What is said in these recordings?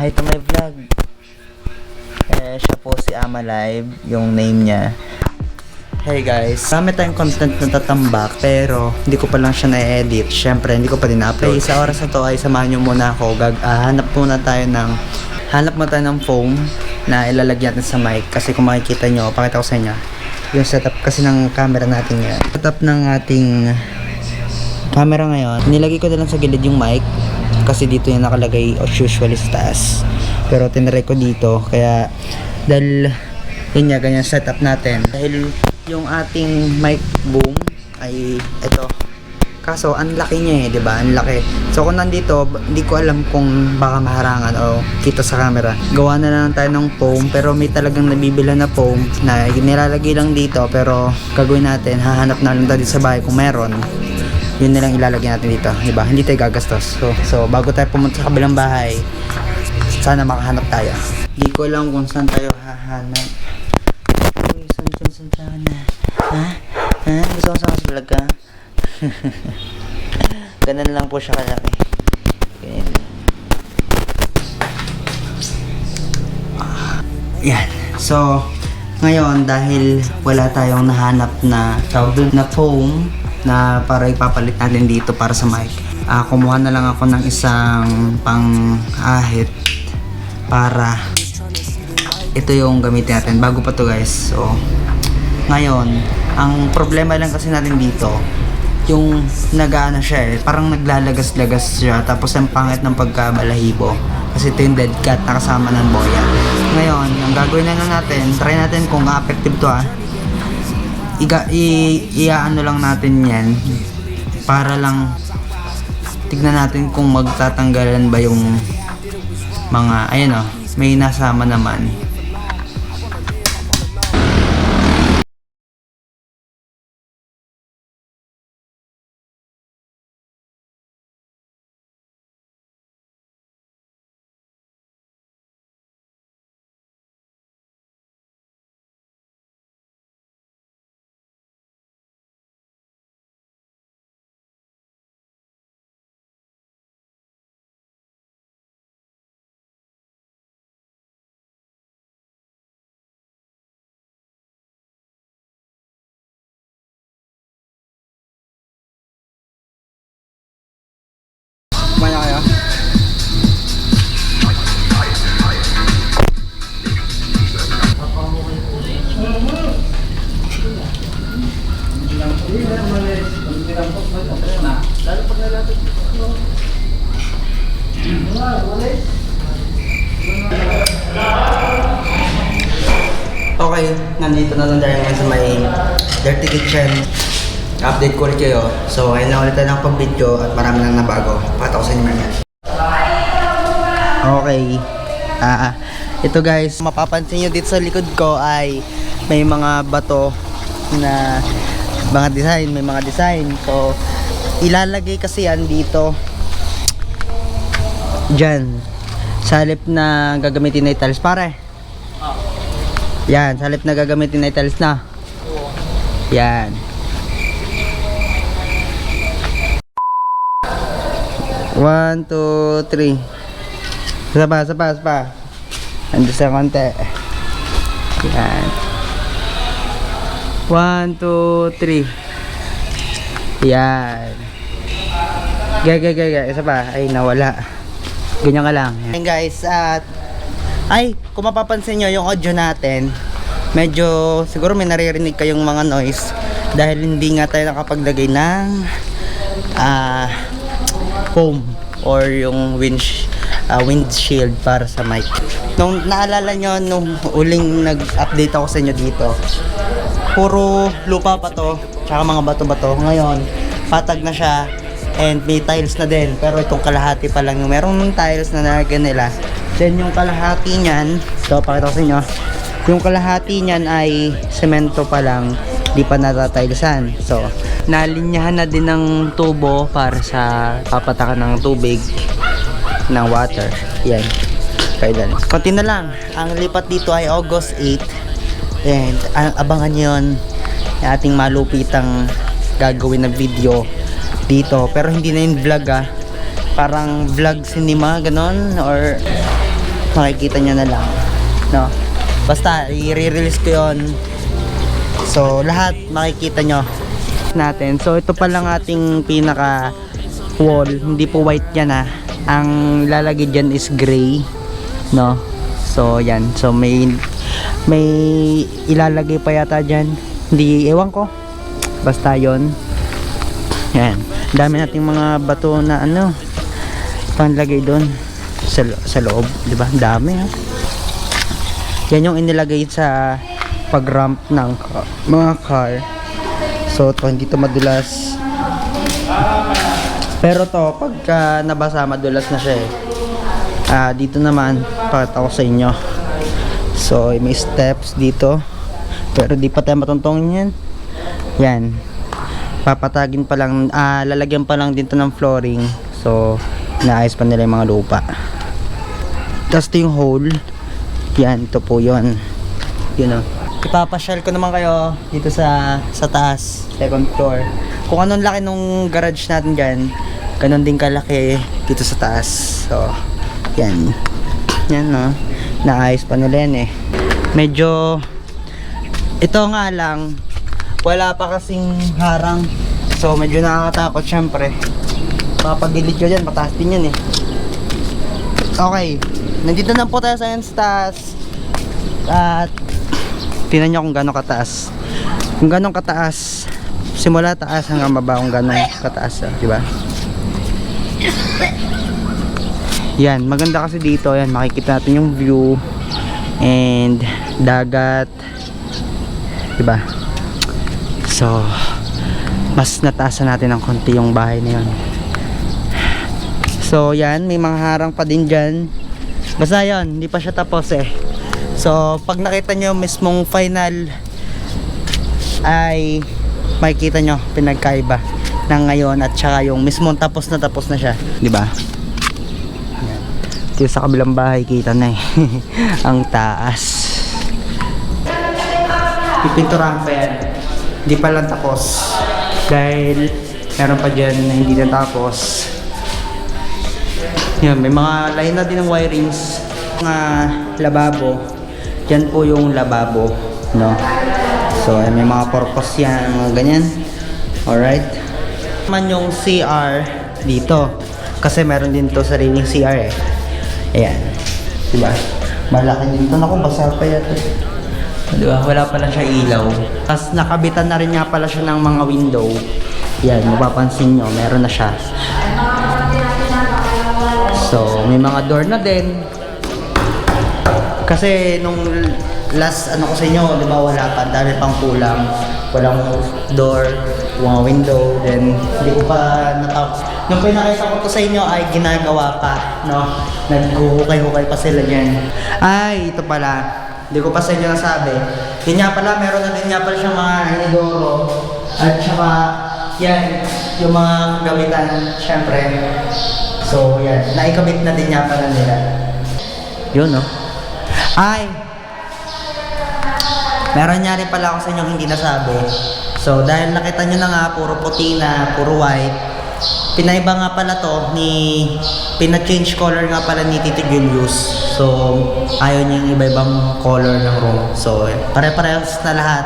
Hi to my vlog. Siya po si Ama Live, yung name niya. Hey guys, marami tayong content na tatambak pero hindi ko pa lang siya na-edit. Syempre, hindi ko pa din na-upload. Sa oras na to ay samahan nyo muna ako. Hanap muna tayo ng foam na ilalagyan natin sa mic. Kasi kung makikita nyo, pakita ko sa inyo yung setup kasi ng camera natin yan. Setup ng ating camera ngayon, nilagay ko na lang sa gilid yung mic kasi dito yung nakalagay usually sa taas, pero tinry ko dito kaya dahil yun nga, ganyan setup natin dahil yung ating mic boom ay ito, kaso ang laki niya di ba? Ang laki. So kung nandito, hindi ko alam kung baka maharangan o kita sa camera. Gawa na lang tayo ng foam, pero may talagang nabibila na foam na nilalagay lang dito, pero gagawin natin, hahanap na lang tayo sa bahay kung meron. Yun na lang ilalagay natin dito, di ba? Hindi tayo gagastos. So bago tayo pumunta sa kabilang bahay, sana makahanap tayo. Hindi ko alam kung saan tayo hahanap. Uy, saan sana? Ha? Gusto ko sa vlog ka? Ganun lang po siya kalaki. Ganyan. Yan. So, ngayon dahil wala tayong nahanap na foam na para ipapalit natin dito para sa mic, kumuha na lang ako ng isang pang-ahit para ito yung gamitin natin bago pa to guys. So ngayon, ang problema lang kasi natin dito yung nag-ano siya parang naglalagas-lagas siya, tapos ang pangit ng pagkabalahibo kasi ito yung dead cat na kasama ng boya. Ngayon, ang gagawin na lang natin, try natin kung effective to iaano lang natin yan para lang tignan natin kung magtatanggalan ba yung mga ayun may nasama naman. Kumaya kayo? Okay, nandito na lang tayo ngayon sa may Dirty Kitchen. Update ko ulit kayo. So, ayun lang ulit tayo ng pag-video at marami nang nabago. Pakita ko sa inyo mamaya. Okay. Ito guys, mapapansin nyo dito sa likod ko ay may mga bato na may mga design. So, ilalagay kasi yan dito. Diyan. Sa halip na gagamitin na tiles, pare. Yan, sa halip na gagamitin na tiles na. Yan. One, two, three. Isa pa. Ando sa konti. Yan. 1, 2, 3. Yan. Gaya. Isa pa. Ay, nawala. Ganyan ka lang. Yan guys, kung mapapansin nyo yung audio natin, medyo siguro may naririnig kayong mga noise dahil hindi nga tayo nakapaglagay ng foam or yung windshield para sa mic. Nung naalala nyo nung uling nag-update ako sa inyo dito, puro lupa pa to tsaka mga bato-bato. Ngayon patag na siya and may tiles na din, pero itong kalahati pa lang yung meron ng tiles na nalagyan nila. Then yung kalahati nyan, so pakita ko sa inyo, yung kalahati nyan ay semento pa lang, di pa natatilesan. So nalinyahan na din ng tubo para sa papatakan ng tubig ng water. Yan. Kaya konti na lang. Ang lipat dito ay August 8. And abangan nyo yun, yung ating malupitang gagawin na video dito. Pero hindi na yung vlog parang vlog cinema ganon, or makikita nyo na lang, no? Basta i-release ko yon. So lahat makikita nyo natin. So ito pa lang ating pinaka wall, hindi po white yan ha. Ang lalagay dyan is gray, no? So yan, so may ilalagay pa yata dyan, hindi, ewan ko, basta yon. Yan, dami nating mga bato na ano panlagay doon sa loob, di ba? Dami ha. Yan yung inilagay sa pag-ramp ng mga car. So to, hindi to madulas. Pero to, pagka nabasa, madulas na siya eh. Dito naman, pakita ko sa inyo. So may steps dito. Pero di pa tayo matuntungin yan. Yan. Papatagin pa lang, lalagyan pa lang dito ng flooring. So naayos pa nila yung mga lupa. Tapos ito yung hole. Yan, ito po yun. Yun o. Ipapasyal ko naman kayo dito sa taas, second floor. Kung anong laki nung garage natin dyan, ganon din kalaki dito sa taas. So, yan. Yan no. Naayos pa nila yan eh. Medyo, ito nga lang, wala pa kasing harang. So, medyo nakakatakot syempre. Mapagilid ko dyan, mataas din yan eh. Okay. Nandito na po tayo sa taas. At tingnan nyo kung gano'ng kataas. Kung gano'ng kataas, simula taas hanggang baba, kung gano'ng kataas, di ba? Yan, maganda kasi dito, yan, makikita natin yung view and dagat, di ba? So, mas nataasan natin ng konti yung bahay na yun. So, yan, may mga harang pa din dyan. Basta yun, hindi pa siya tapos eh. So pag nakita nyo mismong final, ay makikita nyo pinagkaiba ng ngayon at saka yung mismong tapos na siya, di ba? Dito sa kabilang bahay kita na eh. Ang taas. Pipinturahan pa yan, hindi pa lang tapos dahil meron pa dyan na hindi na tapos. Yan, may mga line na din ng wirings. Mga lababo. Yan po yung lababo, no? So, may mga purpose yan, mga ganyan. Alright. Naman yung CR dito. Kasi meron din to sariling CR eh. Ayan. Diba? Malaki din to. Naku, basa pa yan. Diba? Wala pala siya ilaw. Tapos nakabitan na rin nga pala siya ng mga window. Yan, mapapansin nyo, meron na siya. So, may mga door na din. Kasi nung last ano ko sa inyo, di ba wala pa, dami pang kulang. Walang door, mga window, then hindi ko pa natapos. Nung pinakita ko to sa inyo ay ginagawa pa, no? Naghuhukay-hukay pa sila dyan. Ay, ito pala. Hindi ko pa sa inyo nasabi. Yun nga pala, meron na din nga pala siyang mga inidoro. At saka, yan, yung mga gamitan, syempre. So, yan. Naikabit na din niya pala nila. Yun, no? Ay! Meron niya rin pala ako sa inyo hindi nasabi. So, dahil nakita nyo na nga, puro puti na, puro white. Pinaiba nga pala to pina-change color nga pala ni Tito Julius. So, ayaw niya yung iba-ibang color ng room. So, pare-parehas na lahat.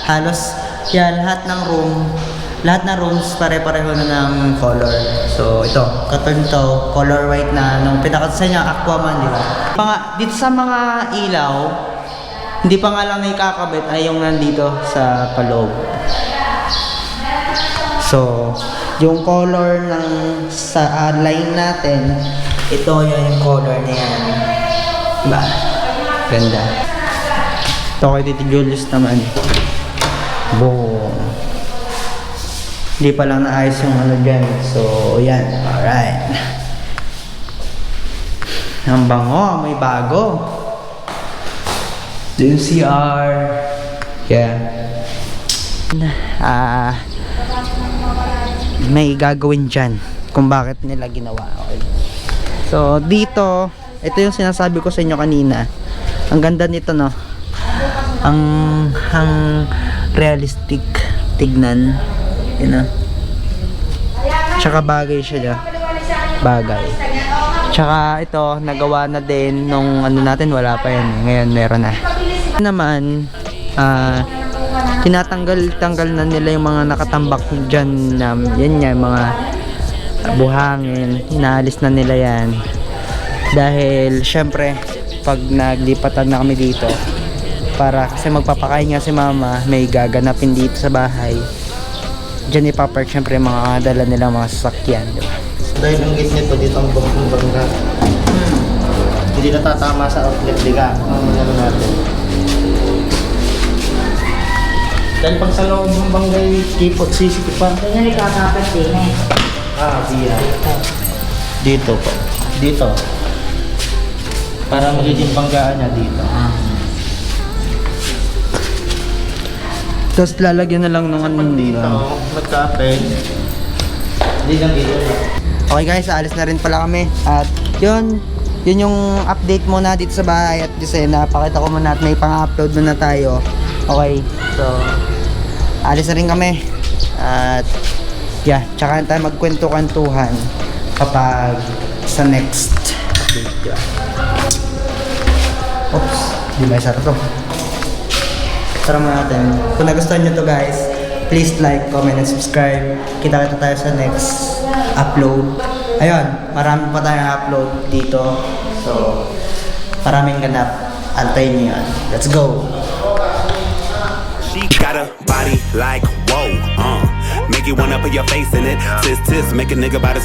Halos, yan, lahat ng rooms pare-pareho na ng color. So ito, katulad to, color white na nung pinakita niya Aquaman, di ba? Dito sa mga ilaw, hindi pa nga lang nakakabit ay yung nandito sa paloob. So, yung color ng sa line natin, ito yung color na yan. Diba? Ganda. Ito kay Tito Julius naman. Boom. Hindi pa lang naayos yung ano dyan. So, yan. Alright. Ang bango. May bago. Ito yung CR. Yeah. May gagawin dyan kung bakit nila ginawa. Okay. So, dito, ito yung sinasabi ko sa inyo kanina. Ang ganda nito, no? Ang realistic tignan. Yun na. Tsaka bagay siya dyan. Bagay. Tsaka ito, nagawa na din nung ano natin, wala pa yan. Ngayon meron na. Naman, tinatanggal na nila yung mga nakatambak dyan na, yan nga, mga buhangin. Inaalis na nila yan. Dahil, syempre, pag naglipatan na kami dito, para kasi magpapakain nga si mama, may gaganapin dito sa bahay. Diyan ipapark syempre yung mga dala nila mga sasakyan, di ba? Dahil ang gate nito dito ang bangga. Hindi natatama sa outlet liga. Ano natin. Dahil pag sa loob ng banggay, kipot, sisiki pa. Ito na ikakapit din eh. Diya. Dito po. Dito. Para magiging banggaan niya dito. Tapos lalagyan na lang ng ano Dito, magkapit. Hindi lang dito. Okay guys, alis na rin pala kami. At yun yung update muna dito sa bahay. At kasi napakita ko muna at may pang-upload muna tayo. Okay, so alis na rin kami. At yeah, tsaka tayo magkwento-kwentuhan kapag sa next update. Oops, di ba isa to? Tara muna natin. Kung nagustuhan nyo to guys, please like, comment, and subscribe. Kita-kita tayo sa next upload. Ayun, marami pa tayong upload dito. So, maraming ganap. Antayin nyo yan. Let's go! She got a body like whoa, make you wanna put your face in it. Sis, make a nigga body